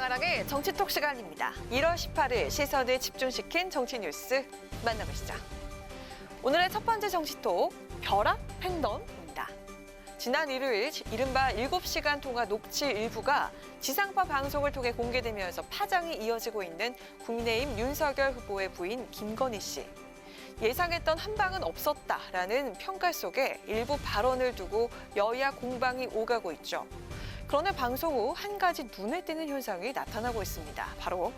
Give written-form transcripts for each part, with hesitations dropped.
강아랑의 정치톡 시간입니다. 1월 18일 시선을 집중시킨 정치 뉴스 만나보시죠. 오늘의 첫 번째 정치톡, 벼락 팬덤입니다. 지난 일요일 이른바 7시간 통화 녹취 일부가 지상파 방송을 통해 공개되면서 파장이 이어지고 있는 국민의힘 윤석열 후보의 부인 김건희 씨. 예상했던 한 방은 없었다라는 평가 속에 일부 발언을 두고 여야 공방이 오가고 있죠. 그런데 방송 후 한 가지 눈에 띄는 현상이 나타나고 있습니다. 바로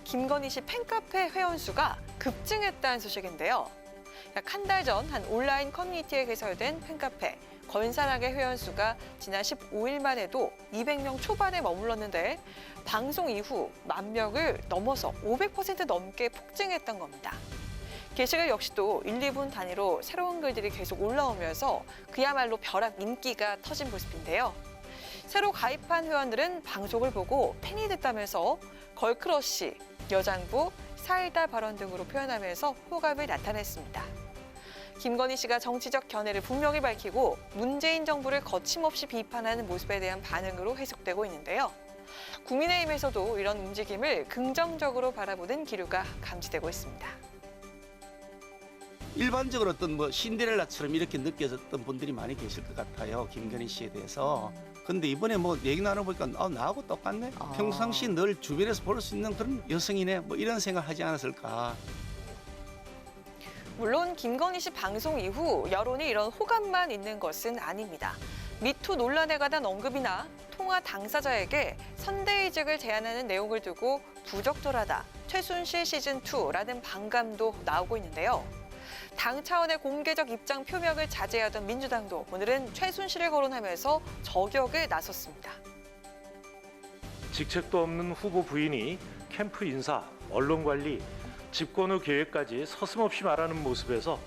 김건희 씨 팬카페 회원 수가 급증했다는 소식인데요. 약 한 달 전 한 온라인 커뮤니티에 개설된 팬카페 건사랑의 회원 수가 지난 15일만 해도 200명 초반에 머물렀는데 방송 이후 10,000명을 넘어서 500% 넘게 폭증했던 겁니다. 게시글 역시도 1, 2분 단위로 새로운 글들이 계속 올라오면서 그야말로 벼락 인기가 터진 모습인데요. 새로 가입한 회원들은 방송을 보고 팬이 됐다면서 걸크러쉬, 여장부, 사이다 발언 등으로 표현하면서 호감을 나타냈습니다. 김건희 씨가 정치적 견해를 분명히 밝히고 문재인 정부를 거침없이 비판하는 모습에 대한 반응으로 해석되고 있는데요. 국민의힘에서도 이런 움직임을 긍정적으로 바라보는 기류가 감지되고 있습니다. 일반적으로 어떤 신데렐라처럼 이렇게 느껴졌던 분들이 많이 계실 것 같아요. 김건희 씨에 대해서. 근데 이번에 얘기 나눠보니까 나하고 똑같네. 평상시 늘 주변에서 볼 수 있는 그런 여성이네. 이런 생각을 하지 않았을까. 물론 김건희 씨 방송 이후 여론이 이런 호감만 있는 것은 아닙니다. 미투 논란에 관한 언급이나 통화 당사자에게 선대위직을 제안하는 내용을 두고 부적절하다, 최순실 시즌2라는 반감도 나오고 있는데요. 당 차원의 공개적 입장 표명을 자제하던 민주당도 오늘은 최순실을 거론하면서 저격에 나섰습니다. 직책도 없는 후보 부인이 캠프 인사, 언론 관리, 집권 후 계획까지 서슴없이 말하는 모습에서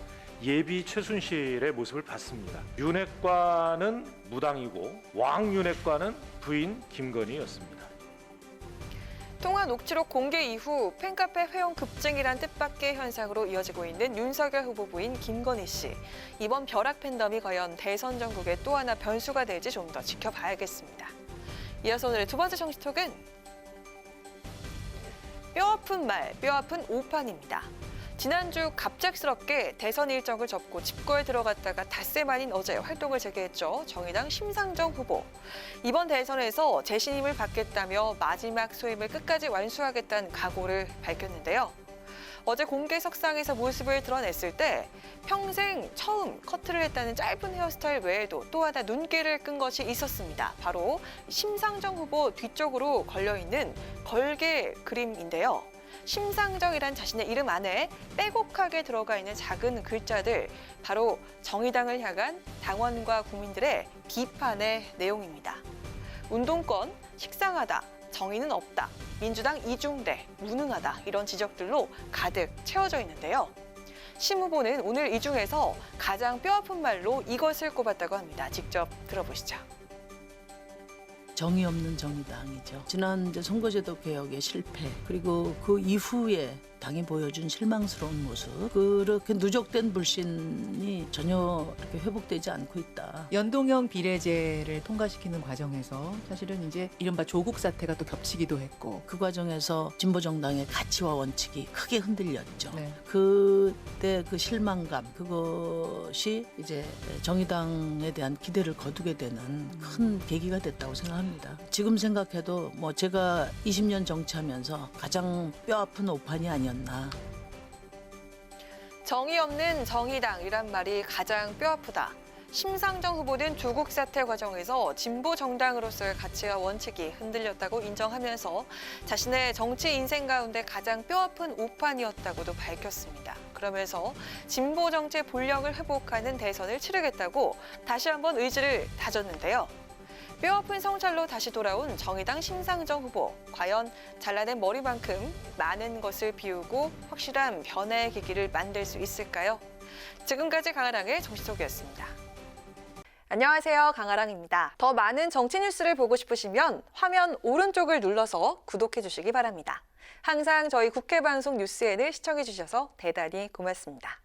예비 최순실의 모습을 봤습니다. 윤핵관은 무당이고 왕윤핵관은 부인 김건희였습니다. 통화 녹취록 공개 이후 팬카페 회원 급증이란 뜻밖의 현상으로 이어지고 있는 윤석열 후보 부인 김건희 씨. 이번 벼락 팬덤이 과연 대선 전국에 또 하나 변수가 될지 좀 더 지켜봐야겠습니다. 이어서 오늘의 두 번째 정치톡은 뼈아픈 말, 뼈아픈 오판입니다. 지난주 갑작스럽게 대선 일정을 접고 집거에 들어갔다가 닷새 만인 어제 활동을 재개했죠. 정의당 심상정 후보. 이번 대선에서 재신임을 받겠다며 마지막 소임을 끝까지 완수하겠다는 각오를 밝혔는데요. 어제 공개석상에서 모습을 드러냈을 때 평생 처음 커트를 했다는 짧은 헤어스타일 외에도 또 하나 눈길을 끈 것이 있었습니다. 바로 심상정 후보 뒤쪽으로 걸려있는 걸개 그림인데요. 심상정이란 자신의 이름 안에 빼곡하게 들어가 있는 작은 글자들, 바로 정의당을 향한 당원과 국민들의 비판의 내용입니다. 운동권, 식상하다, 정의는 없다, 민주당 이중대, 무능하다 이런 지적들로 가득 채워져 있는데요. 심 후보는 오늘 이 중에서 가장 뼈아픈 말로 이것을 꼽았다고 합니다. 직접 들어보시죠. 정의 없는 정의당이죠. 지난 선거제도 개혁의 실패, 그리고 그 이후에 당이 보여준 실망스러운 모습, 그렇게 누적된 불신이 전혀 이렇게 회복되지 않고 있다. 연동형 비례제를 통과시키는 과정에서 사실은 이제 이른바 조국 사태가 또 겹치기도 했고, 그 과정에서 진보정당의 가치와 원칙이 크게 흔들렸죠. 네. 그때 그 실망감, 그것이 이제 정의당에 대한 기대를 거두게 되는 큰 계기가 됐다고 생각합니다. 지금 생각해도 제가 20년 정치하면서 가장 뼈아픈 오판이 아니었나. 정의 없는 정의당이란 말이 가장 뼈아프다. 심상정 후보는 조국 사태 과정에서 진보 정당으로서의 가치와 원칙이 흔들렸다고 인정하면서 자신의 정치 인생 가운데 가장 뼈아픈 오판이었다고도 밝혔습니다. 그러면서 진보 정치의 본령을 회복하는 대선을 치르겠다고 다시 한번 의지를 다졌는데요. 뼈아픈 성찰로 다시 돌아온 정의당 심상정 후보. 과연 잘라낸 머리만큼 많은 것을 비우고 확실한 변화의 계기를 만들 수 있을까요? 지금까지 강아랑의 정치톡이었습니다. 안녕하세요. 강아랑입니다. 더 많은 정치 뉴스를 보고 싶으시면 화면 오른쪽을 눌러서 구독해 주시기 바랍니다. 항상 저희 국회방송 뉴스엔을 시청해 주셔서 대단히 고맙습니다.